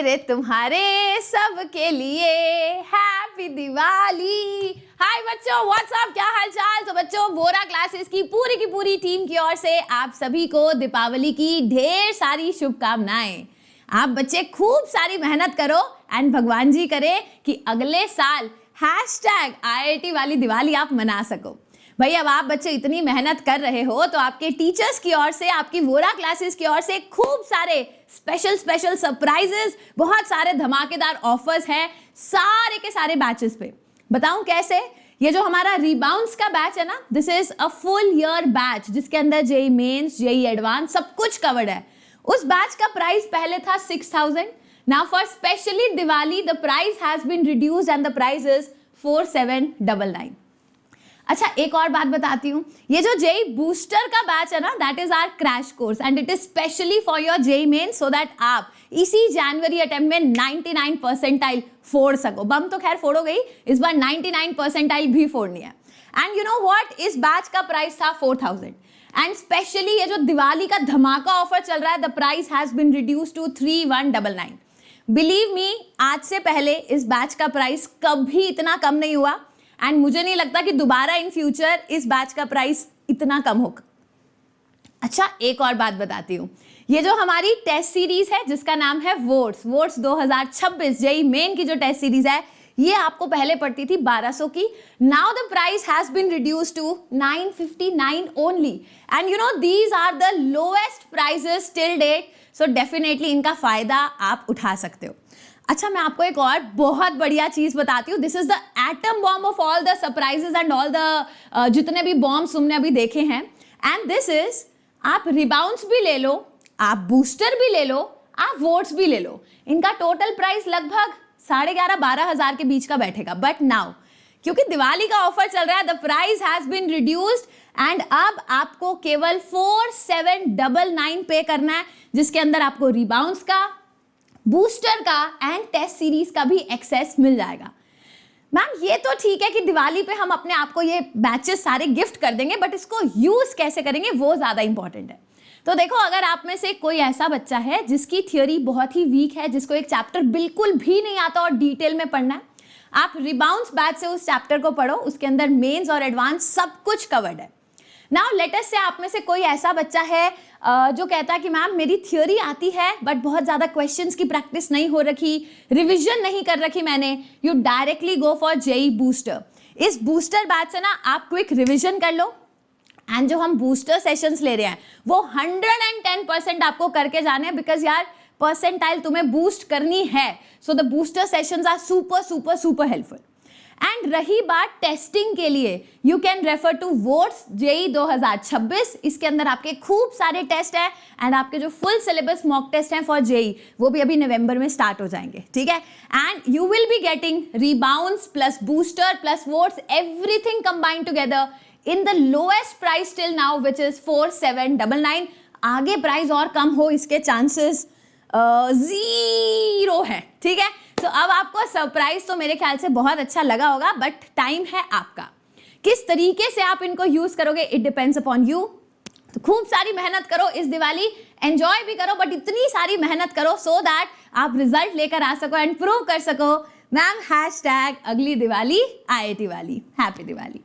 मेरे तुम्हारे सबके लिए हैप्पी दिवाली। हाय बच्चों, व्हाट्सअप, क्या हाल चाल। तो बच्चों, वोरा क्लासेस की पूरी टीम की ओर से आप सभी को दीपावली की ढेर सारी शुभकामनाएं। आप बच्चे खूब सारी मेहनत करो एंड भगवान जी करे कि अगले साल #IIT वाली दिवाली आप मना सको। भाई अब आप बच्चे इतनी मेहनत कर रहे हो तो आपके टीचर्स की ओर से, आपकी वोरा क्लासेस की ओर से खूब सारे स्पेशल सरप्राइजेस, बहुत सारे धमाकेदार ऑफर्स हैं सारे के सारे बैचेस पे। बताऊं कैसे? ये जो हमारा रीबाउंड्स का बैच है ना, this is a full year batch जिसके अंदर जेई मेंस, जेई एडवांस सब कुछ कवर्ड है। उस बैच का प्राइस पहले था 6000। Now for specially Diwali the price has been reduced and the price is 4799। अच्छा, एक और बात बताती हूँ, ये जो जेई बूस्टर का बैच है ना, that is our crash course and it is specially for your JEE Main, so that आप इसी जनवरी अटेम्प्ट में 99 परसेंटाइल फोड़ सको। बम तो खैर फोड़ोगे ही, इस बार 99 परसेंटाइल भी फोड़नी है। एंड यू नो व्हाट, इस बैच का प्राइस था 4000 एंड स्पेशली ये जो दिवाली का धमाका ऑफर चल रहा है, the price has been reduced to 3199। Believe me, आज से पहले इस बैच का प्राइस कभी इतना कम नहीं हुआ एंड मुझे नहीं लगता कि दोबारा इन फ्यूचर इस बैच का प्राइस इतना कम होगा। अच्छा, एक और बात बताती हूँ, ये जो हमारी टेस्ट सीरीज है जिसका नाम है वोट्स 2026 जेई मेन की जो टेस्ट सीरीज है, ये आपको पहले पड़ती थी 1200 की। Now the price has been reduced to 959 only and you know these are the lowest prices till date, so definitely इनका फायदा आप उठा सकते हो। अच्छा, मैं आपको एक और बहुत बढ़िया चीज बताती हूँ। This is the atom bomb of all the surprises and all the जितने भी बॉम्ब्स तुमने अभी देखे हैं। एंड दिस इज, आप रिबाउंड्स भी ले लो, आप बूस्टर भी ले लो, आप वोट्स भी ले लो। इनका टोटल प्राइस लगभग 11,500-12,000 के बीच का बैठेगा। बट नाउ क्योंकि दिवाली का ऑफर चल रहा है, the price has been reduced and अब आपको केवल 4799 पे करना है, जिसके अंदर आपको रिबाउंड्स का, बूस्टर का एंड टेस्ट सीरीज का भी एक्सेस मिल जाएगा। मैम ये तो ठीक है कि दिवाली पे हम अपने आप को ये बैचेस सारे गिफ्ट कर देंगे, बट इसको यूज कैसे करेंगे वो ज्यादा इंपॉर्टेंट है। तो देखो, अगर आप में से कोई ऐसा बच्चा है जिसकी थ्योरी बहुत ही वीक है, जिसको एक चैप्टर बिल्कुल भी नहीं आता और डिटेल में पढ़ना है, आप रिबाउंड्स बैच से उस चैप्टर को पढ़ो। उसके अंदर मेंस और एडवांस सब कुछ कवर्ड है। नाउ लेट अस से आप में से कोई ऐसा बच्चा है जो कहता है कि मैम मेरी थ्योरी आती है बट बहुत ज्यादा क्वेश्चंस की प्रैक्टिस नहीं हो रखी, रिवीजन नहीं कर रखी मैंने। You directly go for JEE booster. इस बूस्टर बैच से ना आप क्विक रिवीजन कर लो एंड जो हम बूस्टर सेशंस ले रहे हैं वो 110% आपको करके जाने हैं, बिकॉज यार परसेंटाइल तुम्हें बूस्ट करनी है। So the booster sessions are super helpful. And रही बात टेस्टिंग के लिए, यू कैन रेफर टू वोट्स जेई 2026। इसके अंदर आपके खूब सारे टेस्ट हैं एंड आपके जो फुल सिलेबस मॉक टेस्ट हैं फॉर जेई, वो भी अभी नवंबर में स्टार्ट हो जाएंगे, ठीक है। And you will be getting rebounds plus booster plus votes, everything combined together in the lowest price till now which is 4799। आगे प्राइस और कम हो इसके चांसेस 0 है, ठीक है। तो अब आपको सरप्राइज तो मेरे ख्याल से बहुत अच्छा लगा होगा, बट टाइम है आपका। किस तरीके से आप इनको यूज करोगे, इट डिपेंड्स अपॉन यू। तो खूब सारी मेहनत करो इस दिवाली, एंजॉय भी करो, बट इतनी सारी मेहनत करो सो दैट आप रिजल्ट लेकर आ सको एंड प्रूव कर सको मैम #अगली दिवाली IIT वाली। हैप्पी दिवाली।